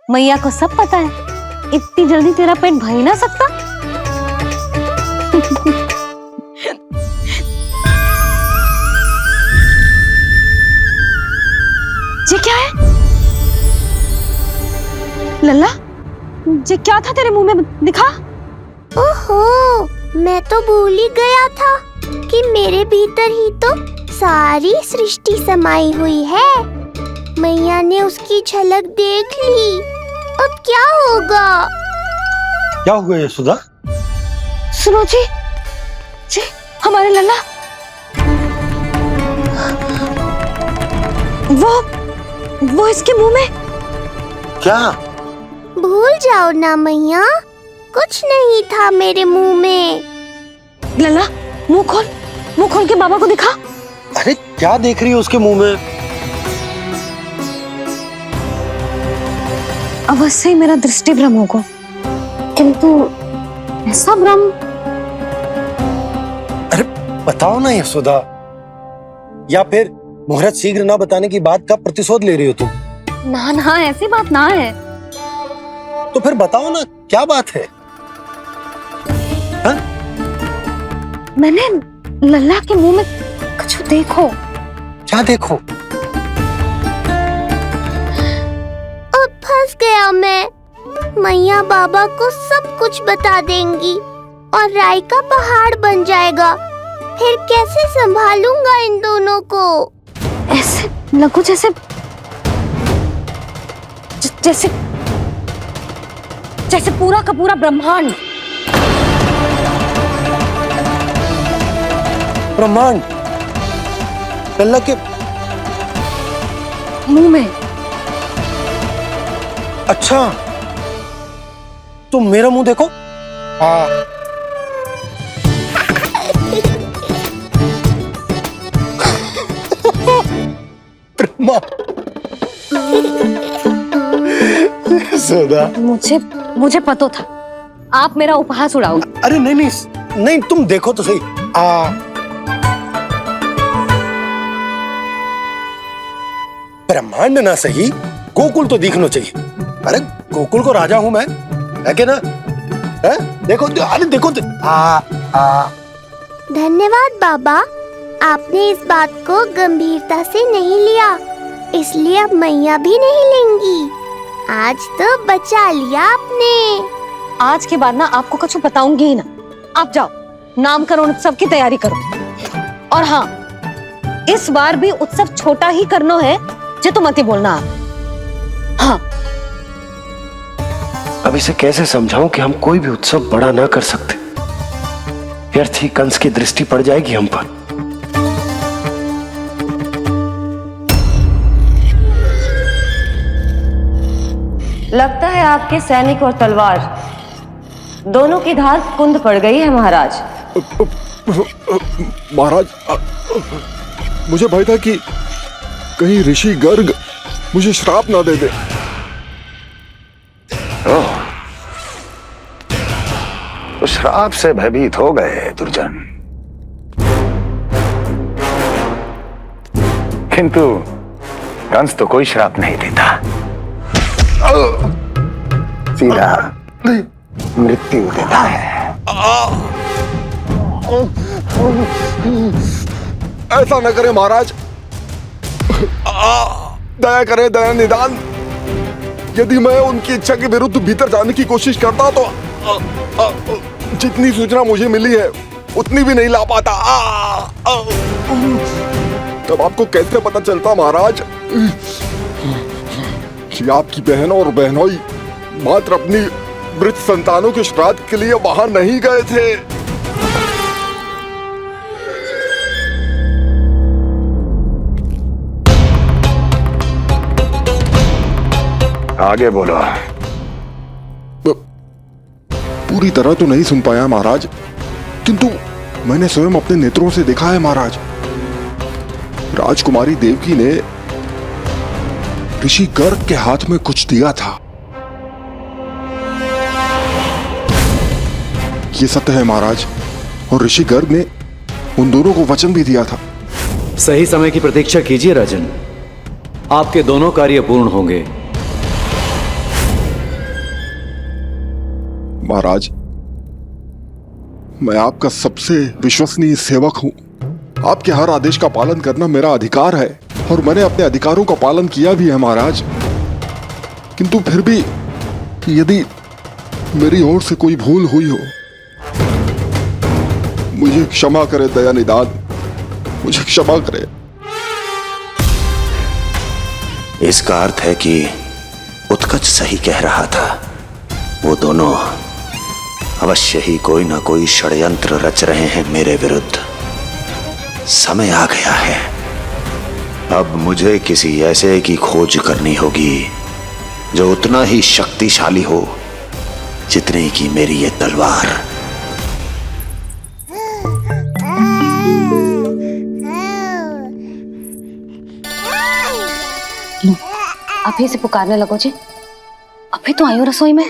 मैया को सब पता है, इतनी जल्दी तेरा पेट भर ही ना सकता। ये क्या है लल्ला? ये क्या था तेरे मुंह में, दिखा। ओहो, मैं तो भूल ही गया था कि मेरे भीतर ही तो सारी सृष्टि समाई हुई है। मैया ने उसकी झलक देख ली, अब क्या होगा? क्या हुआ यशोदा? सुनो जी, हमारे लल्ला वो इसके मुंह में। क्या? भूल जाओ ना मैया, कुछ नहीं था मेरे मुंह में। लल्ला मुंह खोल के बाबा को दिखा। अरे क्या देख रही है उसके मुंह में? अवश्य ही मेरा दृष्टि भ्रम होगा, किंतु ऐसा भ्रम। अरे बताओ ना यशोदा, या फिर मुहूर्त शीघ्र ना बताने की बात का प्रतिशोध ले रही हो तुम? ना ऐसी बात ना है। तो फिर बताओ ना क्या बात है? हा? मैंने लल्ला के मुंह में कुछ देखो। क्या देखो? अब फंस गया मैं। मैया बाबा को सब कुछ बता देंगी और राय का पहाड़ बन जाएगा। फिर कैसे संभालूंगा इन दोनों को? ऐसे लगो जैसे पूरा का पूरा ब्रह्मांड। ब्रह्मांड लल्ला के मुंह में। अच्छा, तुम मेरा मुंह देखो। यशोदा, मुझे पता था आप मेरा उपहास उड़ाओगे। अरे नहीं, तुम देखो तो सही। ब्रह्मांड ना सही, गोकुल तो दिखना चाहिए। अरे गोकुल को राजा हूं मैं, है क्या ना? है? देखो, अरे देखो। धन्यवाद बाबा, आपने इस बात को गंभीरता से नहीं लिया, इसलिए अब मैया भी नहीं लेंगी। आज तो बचा लिया आपने। आज के बाद ना आपको कुछ बताऊंगी ही ना। आप जाओ, नामकरण उत्सव की तैयारी करो। और हाँ, इस बार भी उत्सव छोटा ही करना है, जो तो मत ही बोलना आप। हाँ। अब इसे कैसे समझाऊं कि हम कोई भी उत्सव बड़ा ना कर सकते? व्यर्थ ही कंस की दृष्टि पड़ जाएगी हम पर। लगता है आपके सैनिक और तलवार दोनों की धार कुंद पड़ गई है महाराज। महाराज, मुझे भय था कि कहीं ऋषि गर्ग मुझे श्राप ना दे दे। तो श्राप से भयभीत हो गए दुर्जन, किंतु कंस तो कोई श्राप नहीं देता, सीधा मृत्यु देता है। ऐसा न करे महाराज, दया करें, दया निदान। यदि मैं उनकी इच्छा के विरुद्ध भीतर जाने की कोशिश करता तो जितनी सूचना मुझे मिली है उतनी भी नहीं ला पाता। तब आपको कैसे पता चलता महाराज कि आपकी बहन और बहनोई मात्र अपनी वृद्ध संतानों के श्राद्ध के लिए वहां नहीं गए थे? आगे बोलो। पूरी तरह तो नहीं सुन पाया महाराज, किंतु मैंने स्वयं अपने नेत्रों से देखा है महाराज। राजकुमारी देवकी ने ऋषि गर्ग के हाथ में कुछ दिया था। ये सत्य है महाराज, और ऋषि गर्ग ने उन दोनों को वचन भी दिया था। सही समय की प्रतीक्षा कीजिए राजन, आपके दोनों कार्य पूर्ण होंगे। महाराज, मैं आपका सबसे विश्वसनीय सेवक हूं। आपके हर आदेश का पालन करना मेरा अधिकार है और मैंने अपने अधिकारों का पालन किया भी है महाराज। किंतु फिर भी यदि मेरी ओर से कोई भूल हुई हो, मुझे क्षमा करे दयानिधान, मुझे क्षमा करे। इसका अर्थ है कि उत्कच सही कह रहा था। वो दोनों अवश्य ही कोई ना कोई षड्यंत्र रच रहे हैं मेरे विरुद्ध। समय आ गया है, अब मुझे किसी ऐसे की खोज करनी होगी जो उतना ही शक्तिशाली हो जितनी की मेरी ये तलवार। अभी से पुकारने लगो जी, अभी तो आई हूँ रसोई में।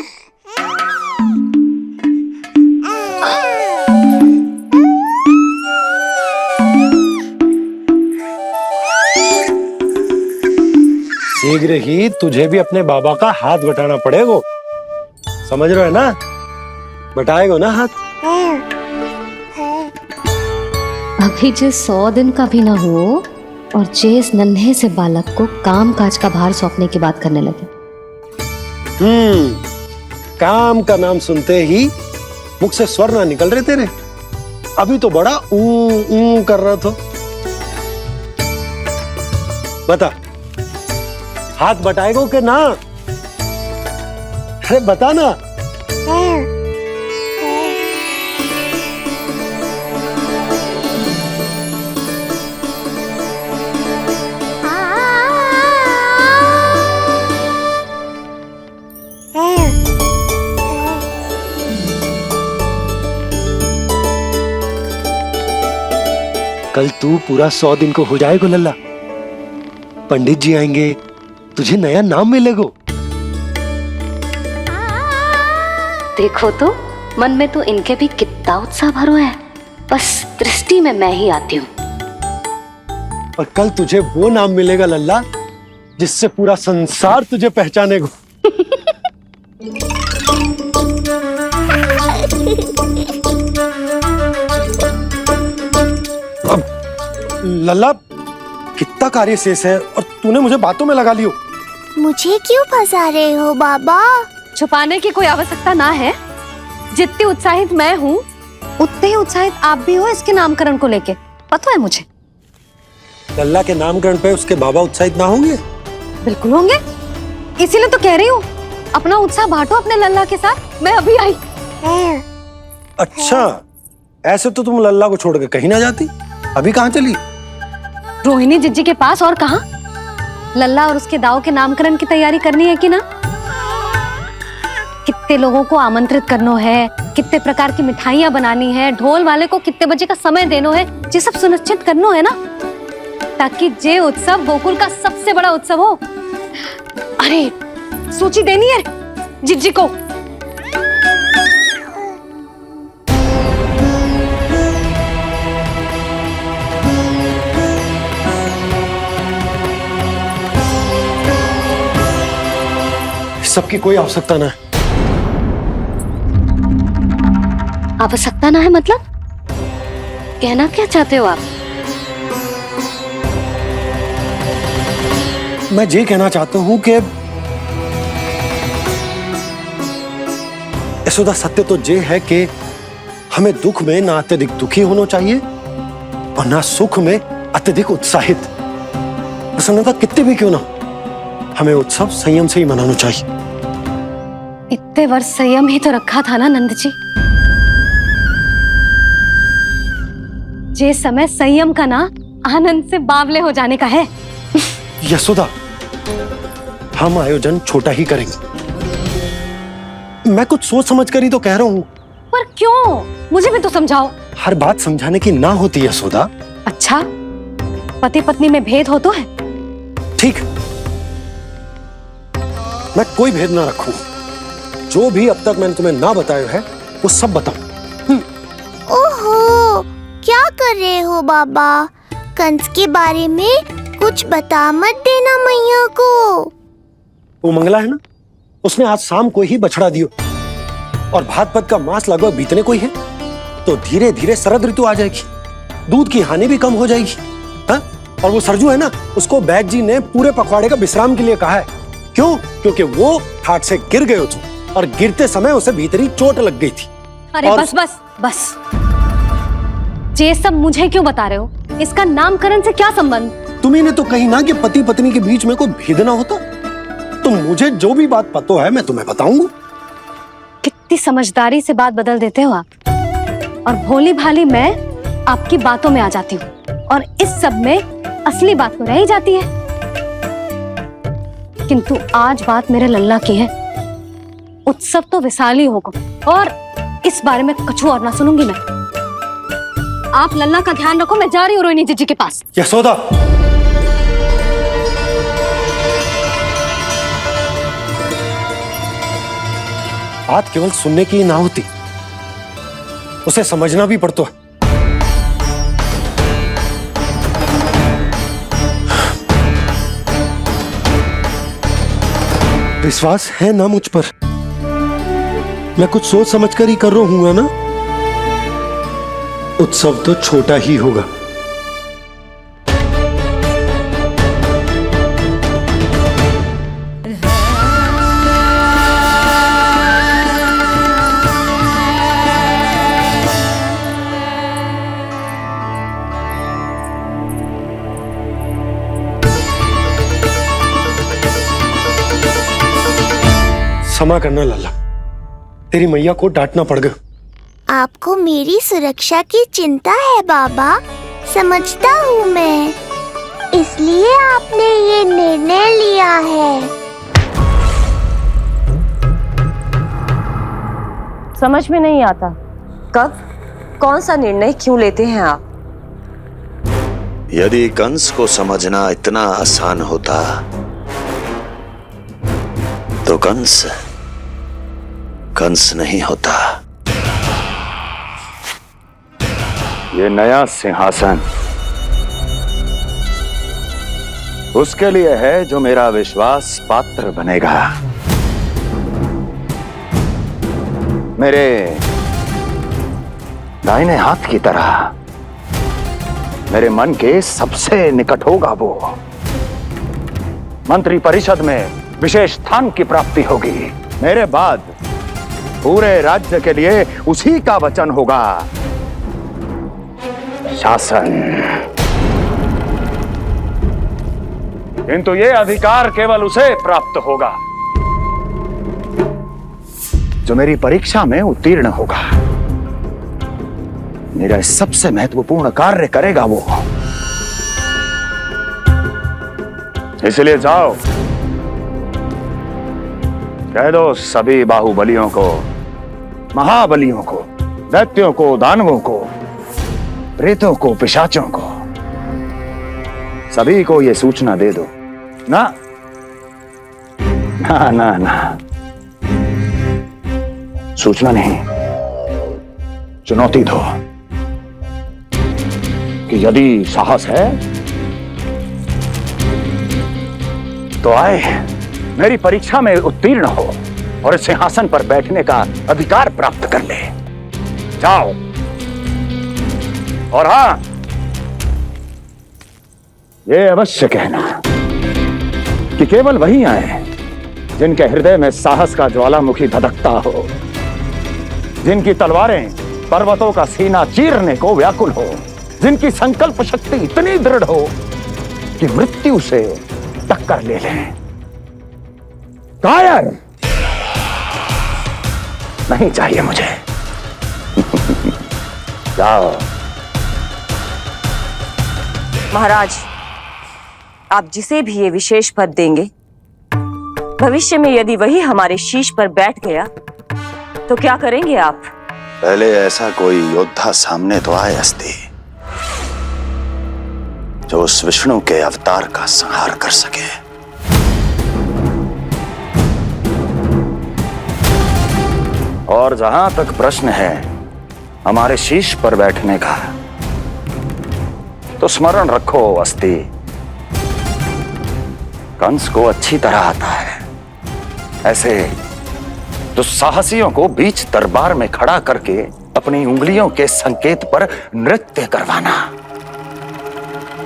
शीघ्र ही तुझे भी अपने बाबा का हाथ बटाना पड़ेगा, समझ रहे हो ना? बटाएगो ना हाथ? अभी जो 100 दिन का भी ना हो और जिस नन्हे से बालक को काम काज का भार सौंपने की बात करने लगे। काम का नाम सुनते ही मुख से स्वर ना निकल रहे तेरे। अभी तो बड़ा ऊ कर रहा था। बता, हाथ बटाएगो कि ना? अरे बता ना। कल तू पूरा 100 दिन को हो जाएगा लल्ला। पंडित जी आएंगे, तुझे नया नाम मिलेगा। देखो तो मन में तो इनके भी कितना उत्साह भरो है, बस दृष्टि में मैं ही आती हूँ। और कल तुझे वो नाम मिलेगा लल्ला जिससे पूरा संसार तुझे पहचानेगा। अब लल्ला, कितना कार्य शेष है और तूने मुझे बातों में लगा लियो। मुझे क्यों फंसा रहे हो बाबा? छुपाने की कोई आवश्यकता ना है। जितनी उत्साहित मैं हूँ उतने ही उत्साहित आप भी हो इसके नामकरण को लेके, पता है मुझे। लल्ला के नामकरण पे उसके बाबा उत्साहित ना होंगे? बिल्कुल होंगे, इसीलिए तो कह रही हूँ अपना उत्साह बांटो अपने लल्ला के साथ। मैं अभी आई। अच्छा, ऐसे तो तुम लल्ला को छोड़ के कहीं ना जाती। अभी कहाँ चली? रोहिणी जिज्जी के पास, और कहाँ? लल्ला और उसके दाव के नामकरण की तैयारी करनी है कि ना? कितने लोगों को आमंत्रित करना है, कितने प्रकार की मिठाइयां बनानी है, ढोल वाले को कितने बजे का समय देना है, ये सब सुनिश्चित करना है ना, ताकि ये उत्सव गोकुल का सबसे बड़ा उत्सव हो। अरे सूची देनी है जिज्जी को। सबकी कोई आवश्यकता ना है। आवश्यकता ना है मतलब? कहना क्या चाहते हो आप? मैं ये कहना चाहता हूं कि यशोदा, सत्य तो ये है कि हमें दुख में ना अत्यधिक दुखी होना चाहिए और ना सुख में अत्यधिक उत्साहित। प्रसन्नता कितनी भी क्यों ना, हमें उत्सव संयम से ही मनाना चाहिए। इतने वर्ष संयम ही तो रखा था ना नंद जी। ये समय संयम का ना आनंद से बावले हो जाने का है। यशोदा, हम आयोजन छोटा ही करेंगे। मैं कुछ सोच समझ कर ही तो कह रहा हूं। पर क्यों? मुझे भी तो समझाओ। हर बात समझाने की ना होती है यशोदा। अच्छा, पति पत्नी में भेद हो तो है? ठीक, मैं कोई भेद ना रखूं। जो भी अब तक मैंने तुम्हें ना बताया है वो सब बताऊं। ओहो, क्या कर रहे हो बाबा? कंस के बारे में कुछ बता मत देना मैया को। वो मंगला है ना, उसने आज शाम को ही बछड़ा दियो। और भात पद का मांस लगभग बीतने को ही है, तो धीरे धीरे शरद ऋतु आ जाएगी, दूध की हानि भी कम हो जाएगी। हाँ? और वो सरजू है ना, उसको बैद जी ने पूरे पखवाड़े का विश्राम के लिए कहा है। क्यों? क्योंकि वो ठाट से गिर गए थे और गिरते समय उसे भीतरी चोट लग गई थी। अरे और... बस बस बस, ये सब मुझे क्यों बता रहे हो? इसका नामकरण से क्या संबंध? तुम्ही ने तो कही ना कि पति पत्नी के बीच में कोई भेद ना होता। तो मुझे जो भी बात पता है मैं तुम्हें बताऊंगा। कितनी समझदारी से बात बदल देते हो आप, और भोली भाली मैं आपकी बातों में आ जाती हूँ, और इस सब में असली बात तो रह ही जाती है। किंतु आज बात मेरे लल्ला की है। उत्सव तो विशाल ही होगा, और इस बारे में कछु और ना सुनूंगी मैं। आप लल्ला का ध्यान रखो, मैं जा रही हूँ रोहिणी जीजी के पास। यशोदा, बात केवल सुनने की ना होती, उसे समझना भी पड़ता है। विश्वास है ना मुझ पर? मैं कुछ सोच समझकर ही कर रहा हूँ ना। उत्सव तो छोटा ही होगा। क्षमा करना लल्ला, तेरी मैया को डांटना पड़ गया। आपको मेरी सुरक्षा की चिंता है बाबा, समझता हूँ मैं, इसलिए आपने ये निर्णय लिया है। समझ में नहीं आता, कब कौन सा निर्णय क्यों लेते हैं आप? यदि कंस को समझना इतना आसान होता तो कंस नहीं होता। ये नया सिंहासन उसके लिए है जो मेरा विश्वास पात्र बनेगा। मेरे दाहिने हाथ की तरह मेरे मन के सबसे निकट होगा वो। मंत्री परिषद में विशेष स्थान की प्राप्ति होगी। मेरे बाद पूरे राज्य के लिए उसी का वचन होगा। शासन। किंतु ये अधिकार केवल उसे प्राप्त होगा जो मेरी परीक्षा में उत्तीर्ण होगा। मेरा सबसे महत्वपूर्ण कार्य करेगा वो। इसलिए जाओ, कह दो सभी बाहुबलियों को, महाबलियों को, दैत्यों को, दानवों को, प्रेतों को, पिशाचों को, सभी को यह सूचना दे दो ना ना ना ना, सूचना नहीं, चुनौती दो कि यदि साहस है तो आए, मेरी परीक्षा में उत्तीर्ण हो और इस सिंहासन पर बैठने का अधिकार प्राप्त कर ले। जाओ। और हां, ये अवश्य कहना कि केवल वही आए जिनके हृदय में साहस का ज्वालामुखी धधकता हो, जिनकी तलवारें पर्वतों का सीना चीरने को व्याकुल हो, जिनकी संकल्प शक्ति इतनी दृढ़ हो कि मृत्यु से टक्कर ले लें। कायर नहीं चाहिए मुझे। जाओ। महाराज, आप जिसे भी ये विशेष पद देंगे, भविष्य में यदि वही हमारे शीश पर बैठ गया तो क्या करेंगे आप? पहले ऐसा कोई योद्धा सामने तो आए अस्ति, जो उस विष्णु के अवतार का संहार कर सके। और जहां तक प्रश्न है हमारे शीश पर बैठने का, तो स्मरण रखो अस्ति, कंस को अच्छी तरह आता है ऐसे तो साहसियों को बीच दरबार में खड़ा करके अपनी उंगलियों के संकेत पर नृत्य करवाना।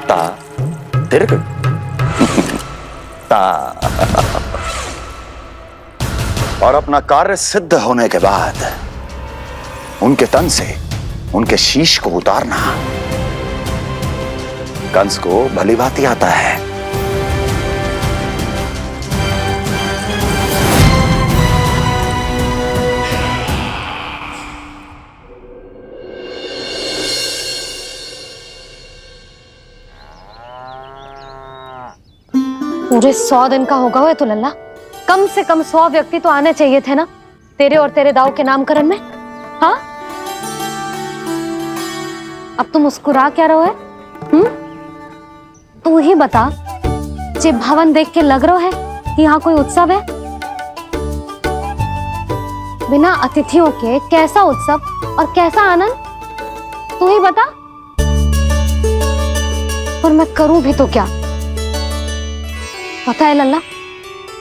ता दीर्घ ता। और अपना कार्य सिद्ध होने के बाद उनके तन से उनके शीश को उतारना कंस को भली भांति आता है। पूरे 100 दिन का होगा हुआ तो लल्ला, कम से कम 100 व्यक्ति तो आने चाहिए थे ना तेरे और तेरे दाऊ के नामकरण में। हाँ, अब तुम मुस्कुरा क्या रहो है? तू ही बता, जे भवन देख के लग रहा है कि यहाँ कोई उत्सव है? बिना अतिथियों के कैसा उत्सव और कैसा आनंद, तू ही बता। पर मैं करूं भी तो क्या? पता है लल्ला,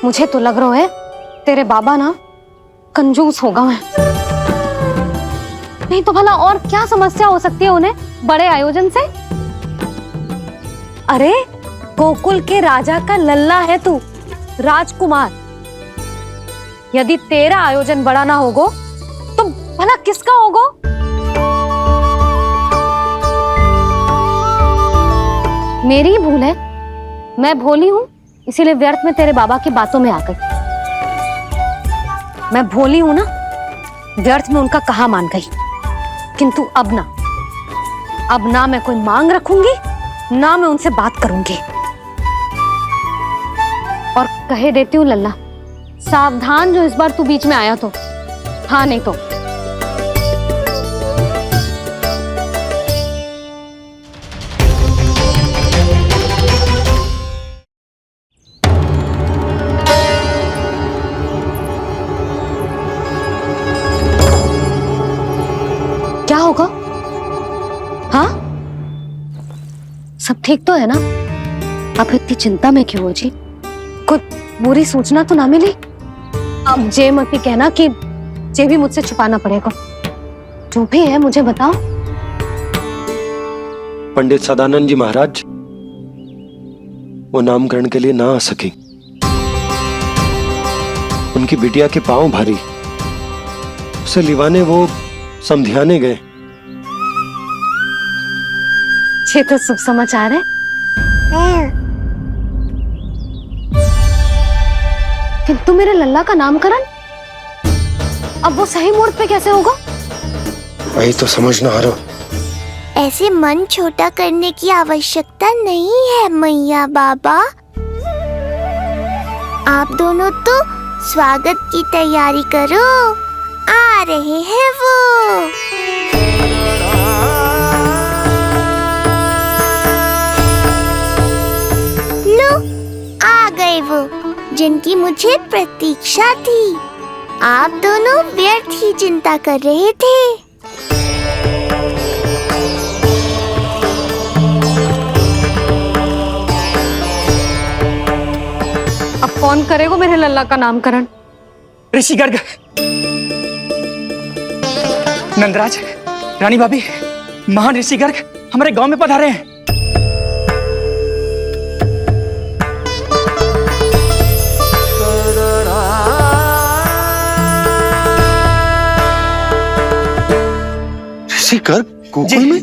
मुझे तो लग रहा है तेरे बाबा ना कंजूस होगा है। नहीं तो भला और क्या समस्या हो सकती है उन्हें बड़े आयोजन से? अरे गोकुल के राजा का लल्ला है तू, राजकुमार। यदि तेरा आयोजन बड़ा ना होगो तो भला किसका होगो? मेरी भूल है, मैं भोली हूं, इसीलिए व्यर्थ में तेरे बाबा की बातों में आ गई। मैं भोली हूं ना, व्यर्थ में उनका कहा मान गई। किंतु अब ना मैं कोई मांग रखूंगी, ना मैं उनसे बात करूंगी। और कहे देती हूँ लल्ला, सावधान जो इस बार तू बीच में आया तो। हाँ नहीं तो क्या होगा? हाँ, सब ठीक तो है ना? आप इतनी चिंता में क्यों हो जी? कुछ बुरी सूचना तो ना मिली? अब जे मत ही कहना कि जे भी मुझसे छुपाना पड़ेगा। जो भी है मुझे बताओ। पंडित सदानंद जी महाराज वो नामकरण के लिए ना आ सकी। उनकी बिटिया के पांव भारी, उसे लिवाने वो समझाने गए। ये तो शुभ समाचार है। किंतु मेरे लल्ला का नामकरण अब वो सही मुहूर्त पे कैसे होगा? वही तो समझ ना आ रहा। ऐसे मन छोटा करने की आवश्यकता नहीं है मैया बाबा। आप दोनों तो स्वागत की तैयारी करो, आ रहे हैं वो। लो, आ गए वो जिनकी मुझे प्रतीक्षा थी। आप दोनों व्यर्थ ही चिंता कर रहे थे। अब कौन करेगा मेरे लल्ला का नामकरण? ऋषि गर्ग, नंदराज, रानी भाभी, महान ऋषि गर्ग हमारे गांव में पधारे हैं। ऋषि गर्ग गोकुल में?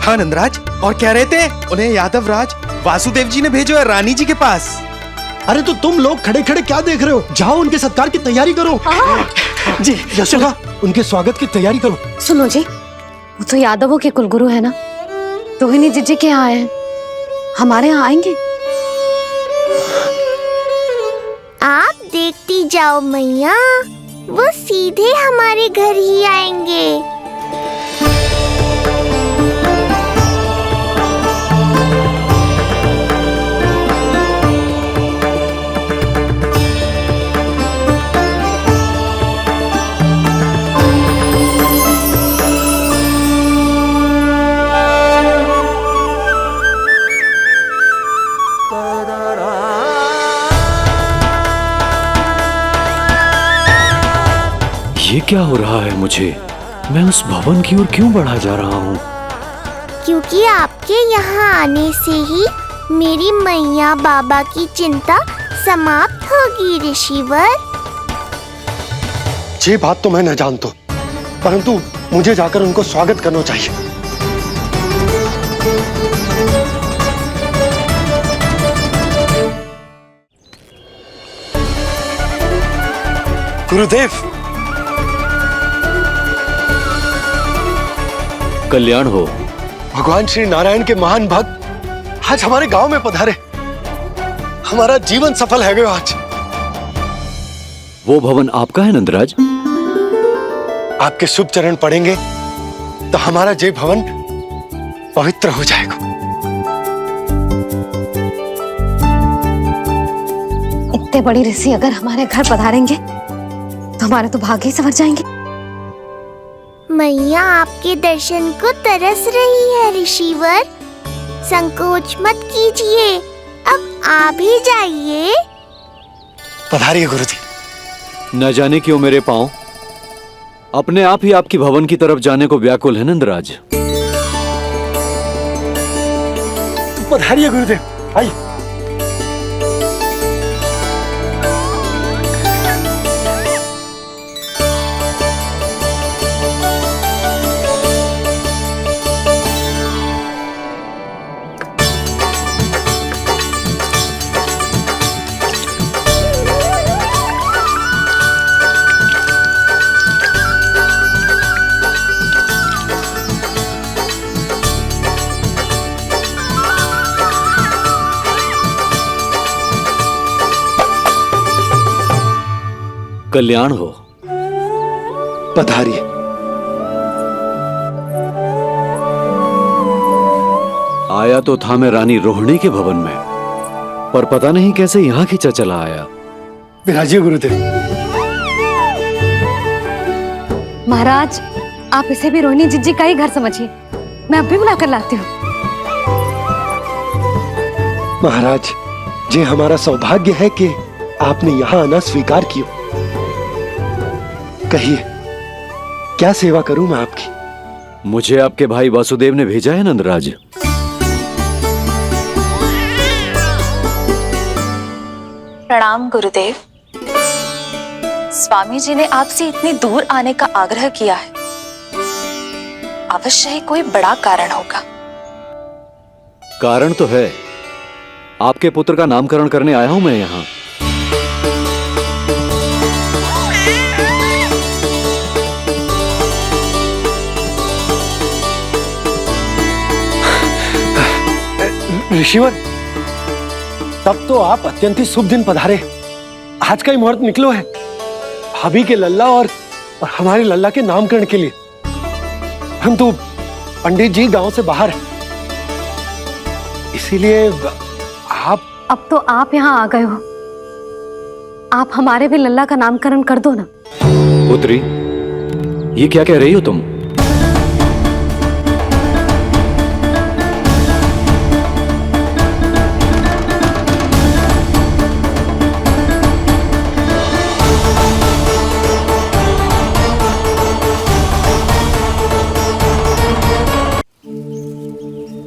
हाँ नंदराज, और क्या रहते हैं, उन्हें यादव राज वासुदेव जी ने भेजो है रानी जी के पास। अरे तो तुम लोग खड़े खड़े क्या देख रहे हो? जाओ उनके सत्कार की तैयारी करो। जी यशोदा, उनके स्वागत की तैयारी करो। सुनो जी, वो तो यादवों के कुलगुरु है ना, रोहिणी जीजी के यहाँ आए हैं, हमारे यहाँ आएंगे। आप देखती जाओ मैया, वो सीधे हमारे घर ही आएंगे। ये क्या हो रहा है मुझे? मैं उस भवन की ओर क्यों बढ़ा जा रहा हूँ? क्योंकि आपके यहाँ आने से ही मेरी मैया बाबा की चिंता समाप्त होगी ऋषिवर। ये बात तो मैं न जानता, परंतु मुझे जाकर उनको स्वागत करना चाहिए। गुरुदेव, कल्याण हो। भगवान श्री नारायण के महान भक्त आज हमारे गांव में पधारे। हमारा जीवन सफल है गया आज। वो भवन आपका है नंदराज? आपके शुभ चरण पड़ेंगे तो हमारा जय भवन पवित्र हो जाएगा। इतने बड़ी ऋषि अगर हमारे घर पधारेंगे तो हमारे तो भाग्य ही संवर जाएंगे। मैया आपके दर्शन को तरस रही है ऋषिवर। संकोच मत कीजिए, अब आप ही जाइए। पधारिए गुरुदेव। न जाने क्यों मेरे पांव अपने आप ही आपकी भवन की तरफ जाने को व्याकुल है नंदराज। पधारिए गुरुदेव, आइए। कल्याण हो। पधारिए। आया तो था मैं रानी रोहिणी के भवन में, पर पता नहीं कैसे यहाँ खींचा चला आया। विराजिए गुरुदेव। महाराज, आप इसे भी रोहिणी जिज्जी का ही घर समझिए। मैं अब भी बुला कर लाती हूँ। महाराज, ये हमारा सौभाग्य है कि आपने यहाँ आना स्वीकार किया। कहिए, क्या सेवा करूं मैं आपकी? मुझे आपके भाई वासुदेव ने भेजा है नंदराज। प्रणाम गुरुदेव। स्वामी जी ने आपसे इतनी दूर आने का आग्रह किया है। अवश्य ही कोई बड़ा कारण होगा। कारण तो है। आपके पुत्र का नामकरण करने आया हूं मैं यहाँ। ऋषिवर, तब तो आप अत्यंत ही शुभ दिन पधारे। आज का ही मुहूर्त निकलो है भाभी के लल्ला और हमारे लल्ला के नामकरण के लिए। हम तो पंडित जी गांव से बाहर हैं, इसीलिए आप। अब तो आप यहाँ आ गए हो, आप हमारे भी लल्ला का नामकरण कर दो ना। पुत्री, ये क्या कह रही हो तुम?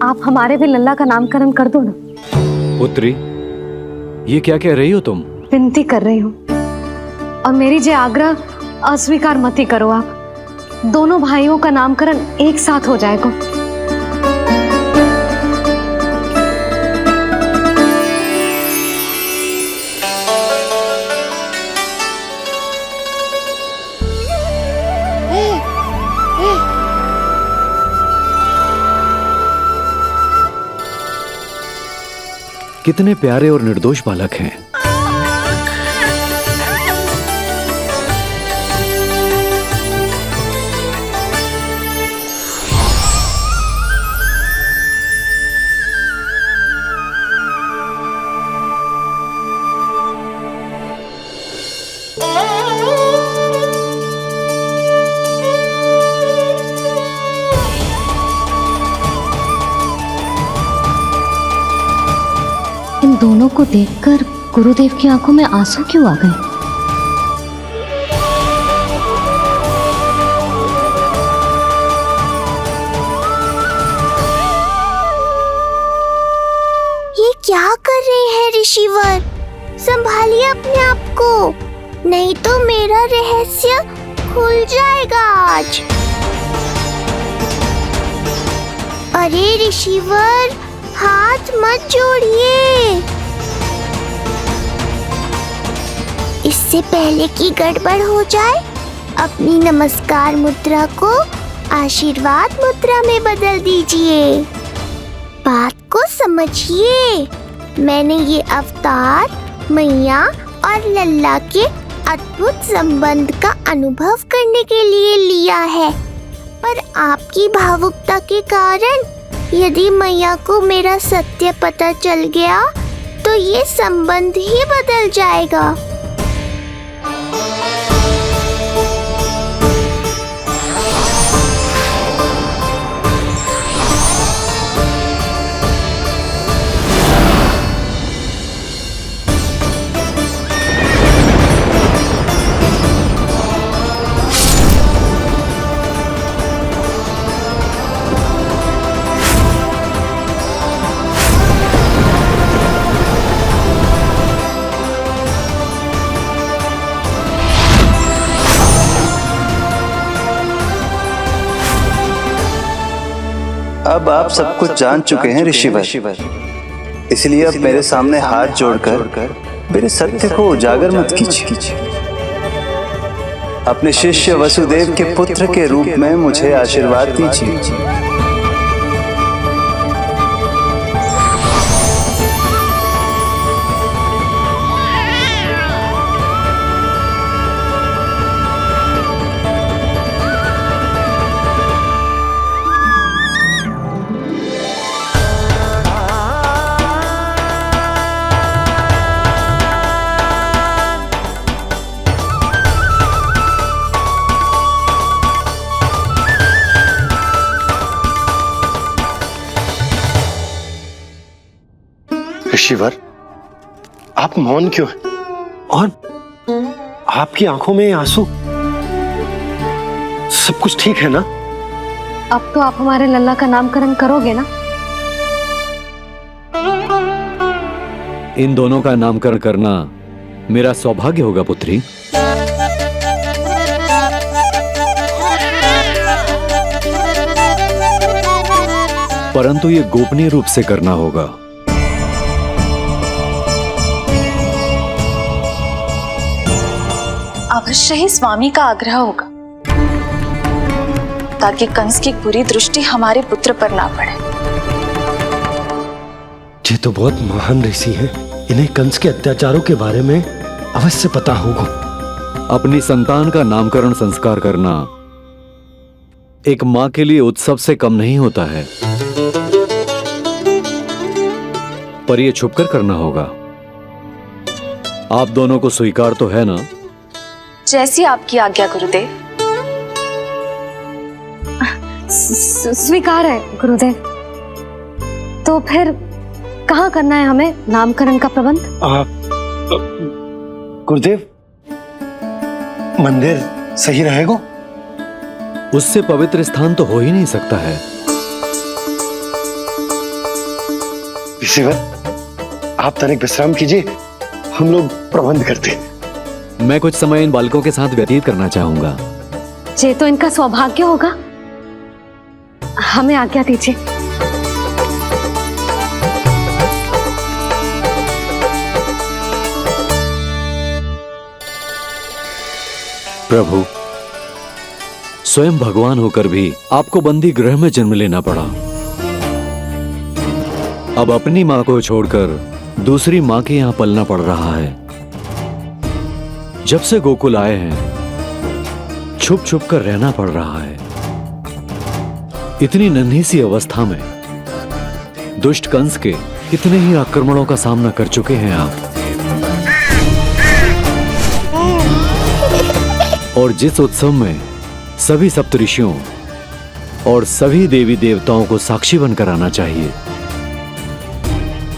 आप हमारे भी लल्ला का नामकरण कर दो ना। पुत्री, ये क्या कह रही हो तुम? विनती कर रही हूँ, और मेरी जे आग्रह अस्वीकार मत ही करो। आप दोनों भाइयों का नामकरण एक साथ हो जाएगा। कितने प्यारे और निर्दोष बालक हैं। इन दोनों को देखकर गुरुदेव की आंखों में आंसू क्यों आ गए? क्या कर रहे हैं ऋषिवर? संभालिए अपने आप को, नहीं तो मेरा रहस्य खुल जाएगा आज। अरे ऋषिवर, हाथ मत जोड़िए। इससे पहले कि गड़बड़ हो जाए, अपनी नमस्कार मुद्रा को आशीर्वाद मुद्रा में बदल दीजिए। बात को समझिए, मैंने ये अवतार मैया और लल्ला के अद्भुत संबंध का अनुभव करने के लिए लिया है, पर आपकी भावुकता के कारण यदि मैया को मेरा सत्य पता चल गया तो ये संबंध ही बदल जाएगा। अब आप सब कुछ जान चुके हैं ऋषिवर, इसलिए अब मेरे सामने हाथ जोड़कर मेरे सत्य को उजागर मत कीजिए। अपने शिष्य वसुदेव के पुत्र के रूप में मुझे आशीर्वाद दीजिए। ऋषिवर, आप मौन क्यों हैं? और आपकी आंखों में आंसू, सब कुछ ठीक है ना? अब तो आप हमारे लल्ला का नामकरण करोगे ना? इन दोनों का नामकरण करना मेरा सौभाग्य होगा पुत्री। परंतु ये गोपनीय रूप से करना होगा। अवश्य ही स्वामी का आग्रह होगा, ताकि कंस की बुरी दृष्टि हमारे पुत्र पर ना पड़े। ये तो बहुत महान ऋषि हैं, इन्हें कंस के अत्याचारों के बारे में अवश्य पता होगा। अपनी संतान का नामकरण संस्कार करना एक मां के लिए उत्सव से कम नहीं होता है, पर यह छुपकर करना होगा। आप दोनों को स्वीकार तो है ना? जैसी आपकी आज्ञा गुरुदेव। स्वीकार है गुरुदेव। तो फिर कहाँ करना है हमें नामकरण का प्रबंध? गुरुदेव, मंदिर सही रहेगा? उससे पवित्र स्थान तो हो ही नहीं सकता है। ऋषिवर, आप तनिक विश्राम कीजिए, हम लोग प्रबंध करते हैं। मैं कुछ समय इन बालकों के साथ व्यतीत करना चाहूंगा। ये तो इनका सौभाग्य होगा। हमें आज्ञा दीजिए। प्रभु, स्वयं भगवान होकर भी आपको बंदी गृह में जन्म लेना पड़ा। अब अपनी मां को छोड़कर दूसरी मां के यहां पलना पड़ रहा है। जब से गोकुल आए हैं, छुप छुप कर रहना पड़ रहा है। इतनी नन्ही सी अवस्था में दुष्ट कंस के कितने ही आक्रमणों का सामना कर चुके हैं आप। और जिस उत्सव में सभी सप्तऋषियों और सभी देवी देवताओं को साक्षी बनकर आना चाहिए,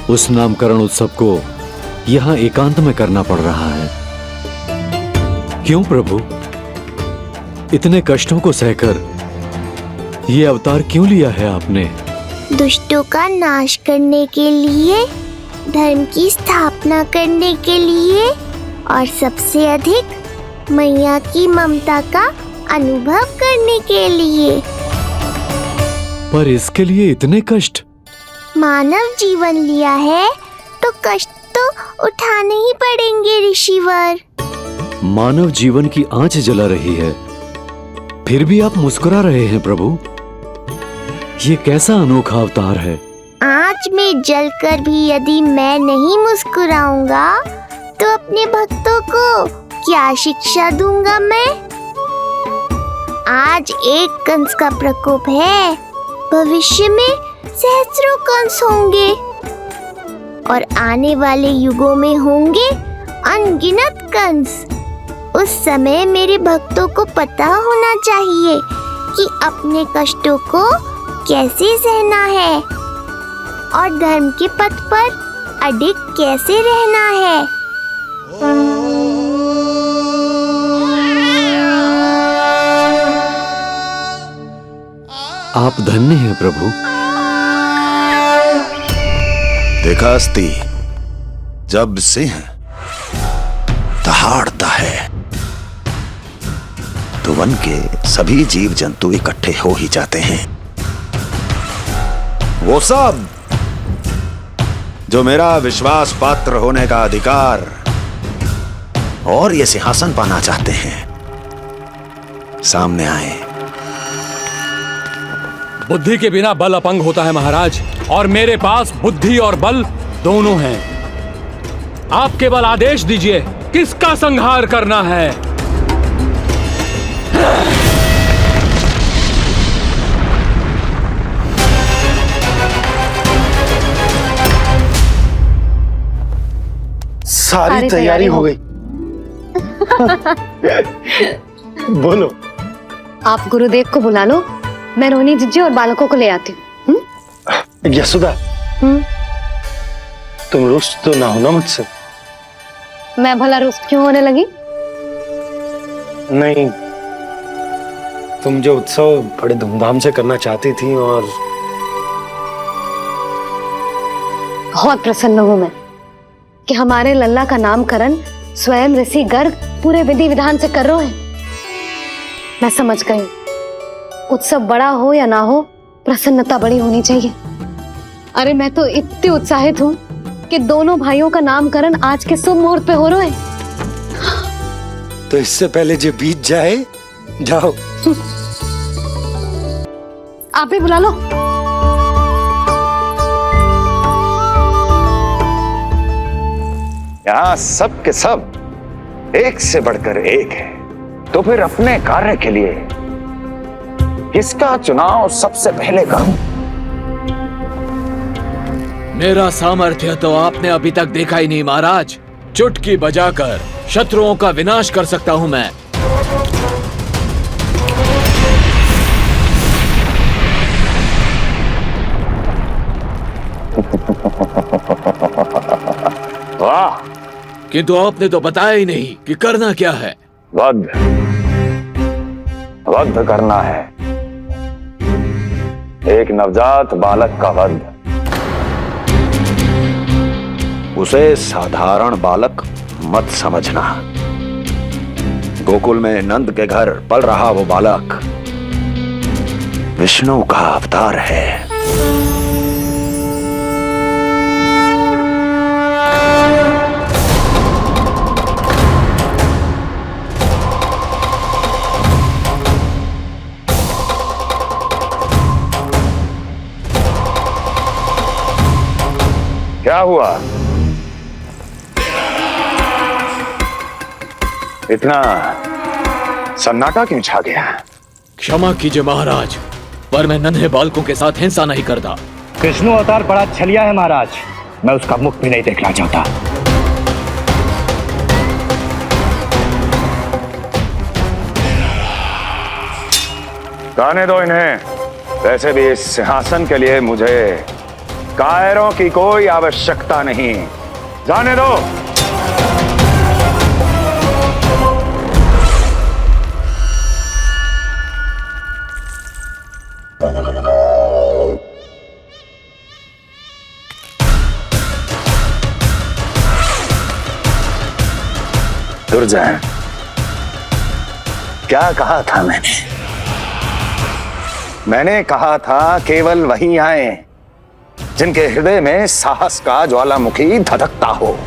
उस नामकरण उत्सव को यहां एकांत में करना पड़ रहा है। क्यों प्रभु, इतने कष्टों को सहकर ये अवतार क्यों लिया है आपने? दुष्टों का नाश करने के लिए धर्म की स्थापना करने के लिए और सबसे अधिक मैया की ममता का अनुभव करने के लिए। पर इसके लिए इतने कष्ट? मानव जीवन लिया है तो कष्ट तो उठाने ही पड़ेंगे ऋषिवर। मानव जीवन की आंच जला रही है, फिर भी आप मुस्कुरा रहे हैं प्रभु। ये कैसा अनोखा अवतार है। आंच में जलकर भी यदि मैं नहीं मुस्कुराऊंगा तो अपने भक्तों को क्या शिक्षा दूंगा मैं? आज एक कंस का प्रकोप है, भविष्य में सहस्रों कंस होंगे और आने वाले युगों में होंगे अनगिनत कंस। उस समय मेरे भक्तों को पता होना चाहिए कि अपने कष्टों को कैसे सहना है और धर्म के पथ पर अडिग कैसे रहना है। आप धन्य हैं प्रभु। देखा अस्ति, जब सिंह दहाड़ता है तो वन के सभी जीव जंतु इकट्ठे हो ही जाते हैं। वो सब जो मेरा विश्वास पात्र होने का अधिकार और ये सिंहासन पाना चाहते हैं, सामने आए। बुद्धि के बिना बल अपंग होता है महाराज, और मेरे पास बुद्धि और बल दोनों हैं। आप केवल आदेश दीजिए किसका संहार करना है। सारी तैयारी हो गई। बोलो। आप गुरुदेव को बुला लो, मैं रोहिणी जीजी और बालकों को ले आती हूँ। यशोदा, तुम रुष्ट तो ना हो ना मुझसे? मैं भला रुष्ट क्यों होने लगी? नहीं, तुम जो उत्सव बड़े धूमधाम से करना चाहती थी और बहुत प्रसन्न हूँ मैं कि हमारे लल्ला का नामकरण स्वयं ऋषि गर्ग पूरे विधि विधान से कर रहे हैं। मैं समझ गई, उत्सव बड़ा हो या ना हो, प्रसन्नता बड़ी होनी चाहिए। अरे मैं तो इतनी उत्साहित हूँ कि दोनों भाइयों का नामकरण आज के शुभ मुहूर्त पे हो रहे हैं। तो इससे पहले जो बीत जाए, जाओ। आप भी बुला लो। यहाँ सब के सब एक से बढ़कर एक है, तो फिर अपने कार्य के लिए किसका चुनाव सबसे पहले करूं? मेरा सामर्थ्य तो आपने अभी तक देखा ही नहीं महाराज। चुटकी बजाकर शत्रुओं का विनाश कर सकता हूं मैं। वाह! किंतु आपने तो बताया ही नहीं कि करना क्या है। वध करना है, एक नवजात बालक का वध। उसे साधारण बालक मत समझना। गोकुल में नंद के घर पल रहा वो बालक विष्णु का अवतार है। क्या हुआ? इतना सन्नाटा क्यों छा गया? क्षमा कीजिए महाराज, पर मैं नन्हे बालकों के साथ हिंसा नहीं करता। विष्णु अवतार बड़ा छलिया है महाराज, मैं उसका मुख भी नहीं देखना चाहता। जाने दो इन्हें। वैसे भी इस सिंहासन के लिए मुझे कायरों की कोई आवश्यकता नहीं। जाने दो। दुर्जय, क्या कहा था मैंने कहा था केवल वही आए जिनके हृदय में साहस का ज्वालामुखी धधकता हो,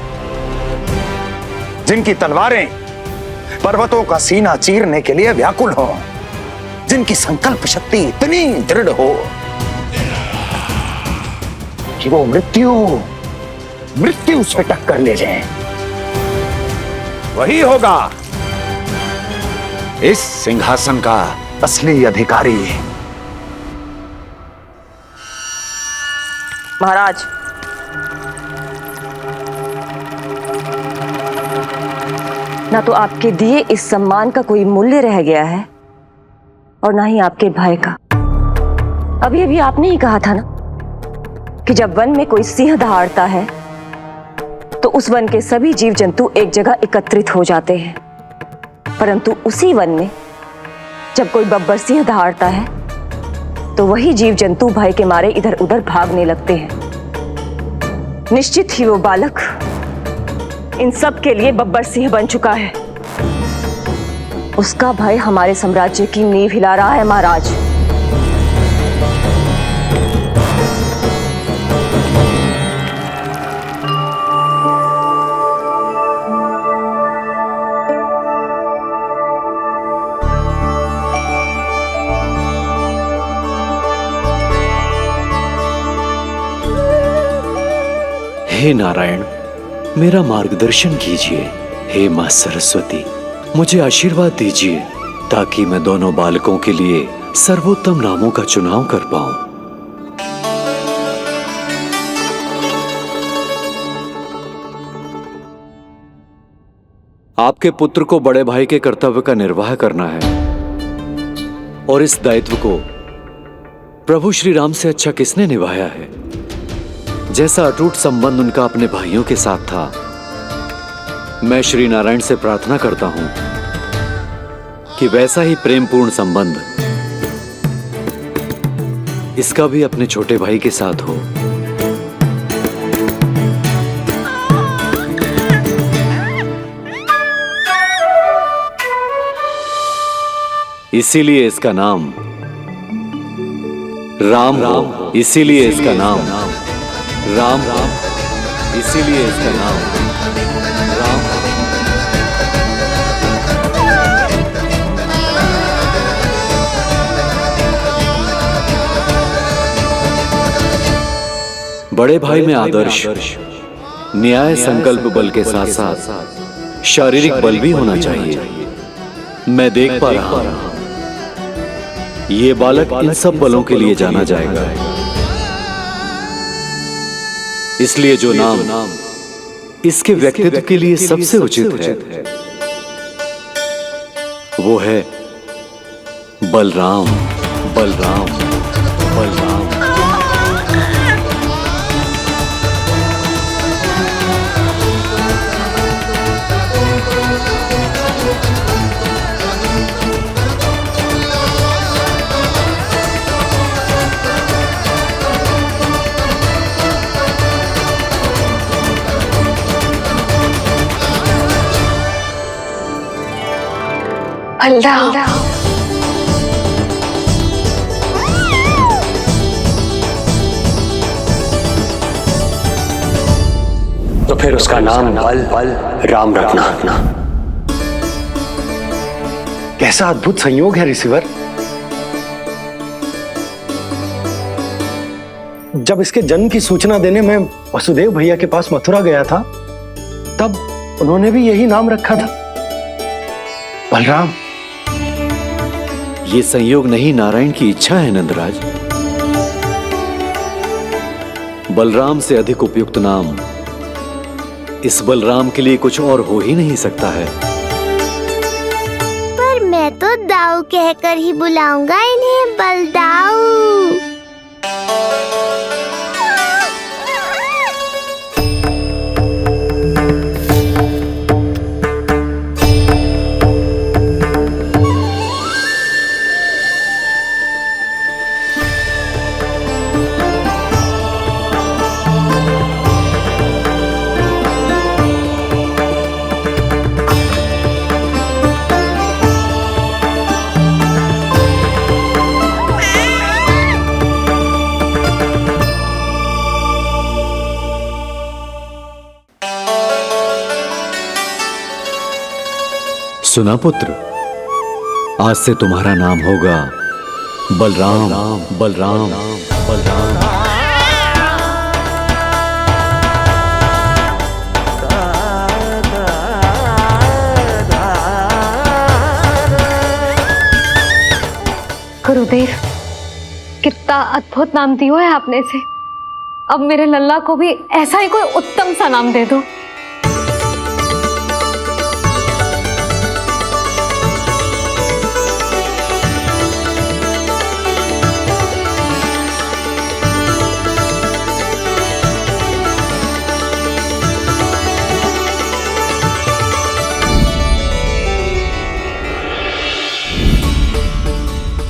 जिनकी तलवारें पर्वतों का सीना चीरने के लिए व्याकुल हो, जिनकी संकल्प शक्ति इतनी दृढ़ हो कि वो मृत्यु से टक्कर ले जाए। वही होगा इस सिंहासन का असली अधिकारी। महाराज, ना तो आपके दिए इस सम्मान का कोई मूल्य रह गया है और ना ही आपके भय का। अभी अभी आपने ही कहा था ना कि जब वन में कोई सिंह दहाड़ता है तो उस वन के सभी जीव जंतु एक जगह एकत्रित हो जाते हैं, परंतु उसी वन में जब कोई बब्बर सिंह दहाड़ता है तो वही जीव जंतु भय के मारे इधर उधर भागने लगते हैं। निश्चित ही वो बालक इन सब के लिए बब्बर सिंह बन चुका है। उसका भय हमारे साम्राज्य की नींव हिला रहा है महाराज। हे नारायण, मेरा मार्गदर्शन कीजिए। हे मां सरस्वती, मुझे आशीर्वाद दीजिए ताकि मैं दोनों बालकों के लिए सर्वोत्तम नामों का चुनाव कर पाऊं। आपके पुत्र को बड़े भाई के कर्तव्य का निर्वाह करना है और इस दायित्व को प्रभु श्री राम से अच्छा किसने निभाया है? जैसा अटूट संबंध उनका अपने भाइयों के साथ था, मैं श्री नारायण से प्रार्थना करता हूं कि वैसा ही प्रेमपूर्ण संबंध इसका भी अपने छोटे भाई के साथ हो। इसीलिए इसका नाम राम हो। इसीलिए इसका नाम राम, इसीलिए इसका नाम राम। बड़े भाई में आदर्श, न्याय, संकल्प बल के साथ साथ शारीरिक बल भी होना चाहिए। मैं देख पा रहा हूं ये बालक इन सब बलों के लिए जाना जाएगा। इसलिए जो नाम इसके व्यक्तित्व के लिए सबसे उचित है वो है बलराम। बलराम, बलराम। तो फिर उसका नाम बल राम रखना। कैसा अद्भुत संयोग है रिसीवर। जब इसके जन्म की सूचना देने मैं वसुदेव भैया के पास मथुरा गया था तब उन्होंने भी यही नाम रखा था, बलराम। ये संयोग नहीं, नारायण की इच्छा है नंदराज। बलराम से अधिक उपयुक्त नाम इस बलराम के लिए कुछ और हो ही नहीं सकता है। पर मैं तो दाऊ कहकर ही बुलाऊंगा इन्हें, बलदाऊ। सुना पुत्र, आज से तुम्हारा नाम होगा बलराम। बलराम बलराम। गुरुदेव, कितना अद्भुत नाम दिया है आपने इसे। अब मेरे लल्ला को भी ऐसा ही कोई उत्तम सा नाम दे दो।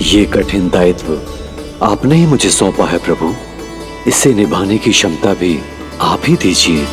ये कठिन दायित्व आपने ही मुझे सौंपा है प्रभु, इसे निभाने की क्षमता भी आप ही दीजिए।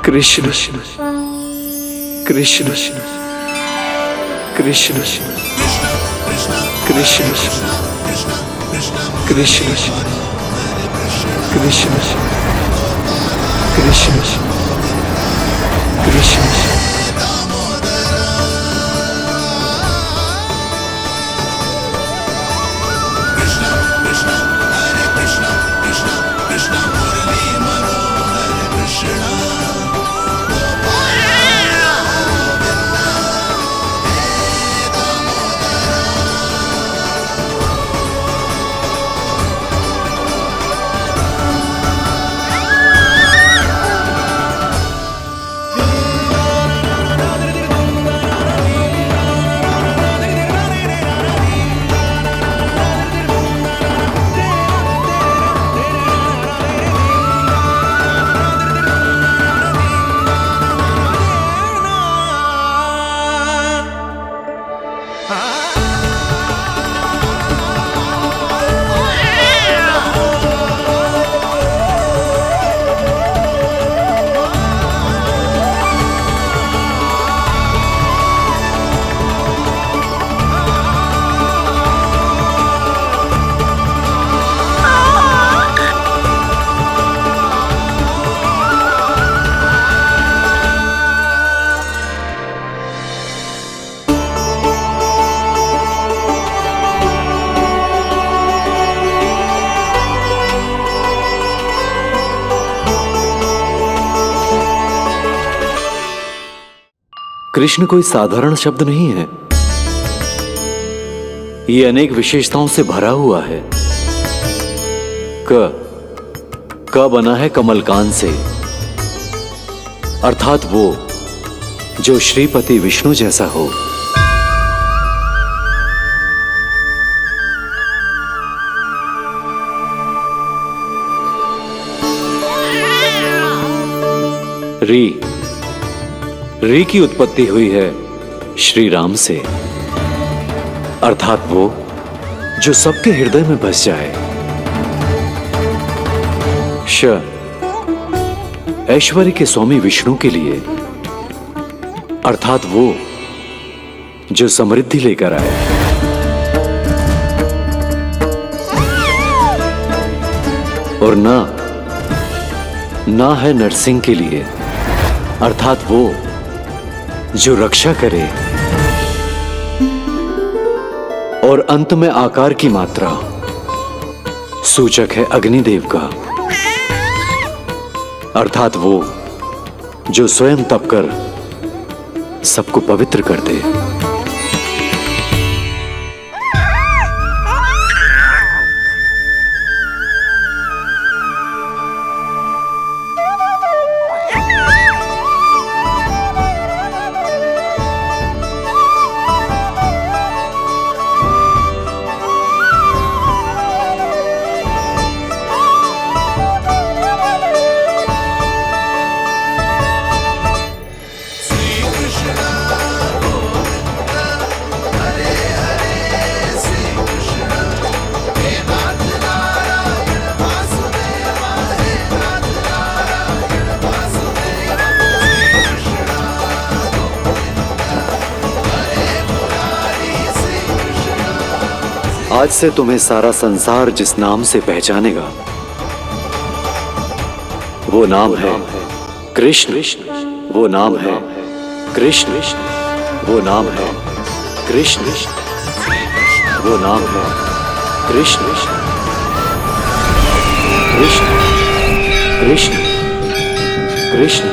कृष्ण कृष्ण कृष्ण कृष्ण कृष्ण कृष्ण कृष्ण कृष्ण। कृष्ण कोई साधारण शब्द नहीं है, ये अनेक विशेषताओं से भरा हुआ है। क बना है कमलकांत से, अर्थात वो जो श्रीपति विष्णु जैसा हो। री की उत्पत्ति हुई है श्री राम से, अर्थात वो जो सबके हृदय में बस जाए। ऐश्वर्य के स्वामी विष्णु के लिए, अर्थात वो जो समृद्धि लेकर आए। और ना है नरसिंह के लिए, अर्थात वो जो रक्षा करे। और अंत में आकार की मात्रा सूचक है अग्निदेव का, अर्थात वो जो स्वयं तप कर सबको पवित्र कर दे। आज से तुम्हें सारा संसार जिस नाम से पहचानेगा वो नाम है कृष्ण। वो नाम है कृष्ण। वो नाम है कृष्ण। वो नाम है कृष्ण। कृष्ण कृष्ण कृष्ण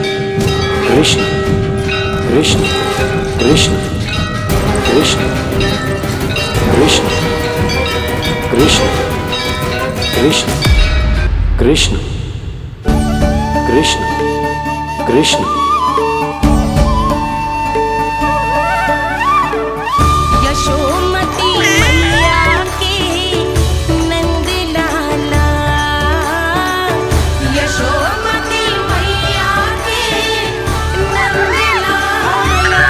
कृष्ण कृष्ण कृष्ण कृष्ण कृष्ण कृष्ण कृष्ण कृष्ण कृष्ण कृष्ण। यशोमती मैया के नंद लाला, यशोमती मैया के नंद लाला।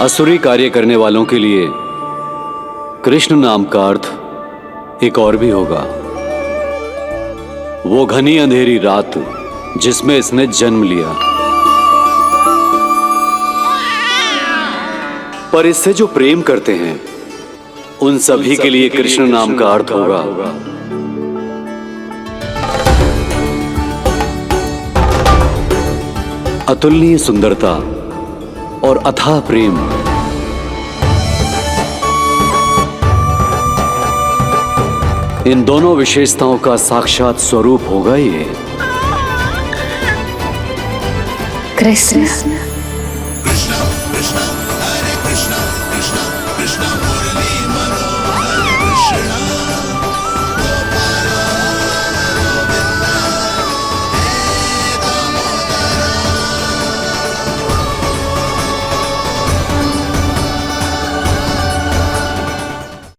असुरी कार्य करने वालों के लिए कृष्ण नाम का अर्थ एक और भी होगा। वो घनी अंधेरी रात जिसमें इसने जन्म लिया, पर इससे जो प्रेम करते हैं उन सभी के लिए कृष्ण नाम का अर्थ होगा अतुलनीय सुंदरता और अथाह प्रेम। इन दोनों विशेषताओं का साक्षात स्वरूप होगा ये कृष्ण।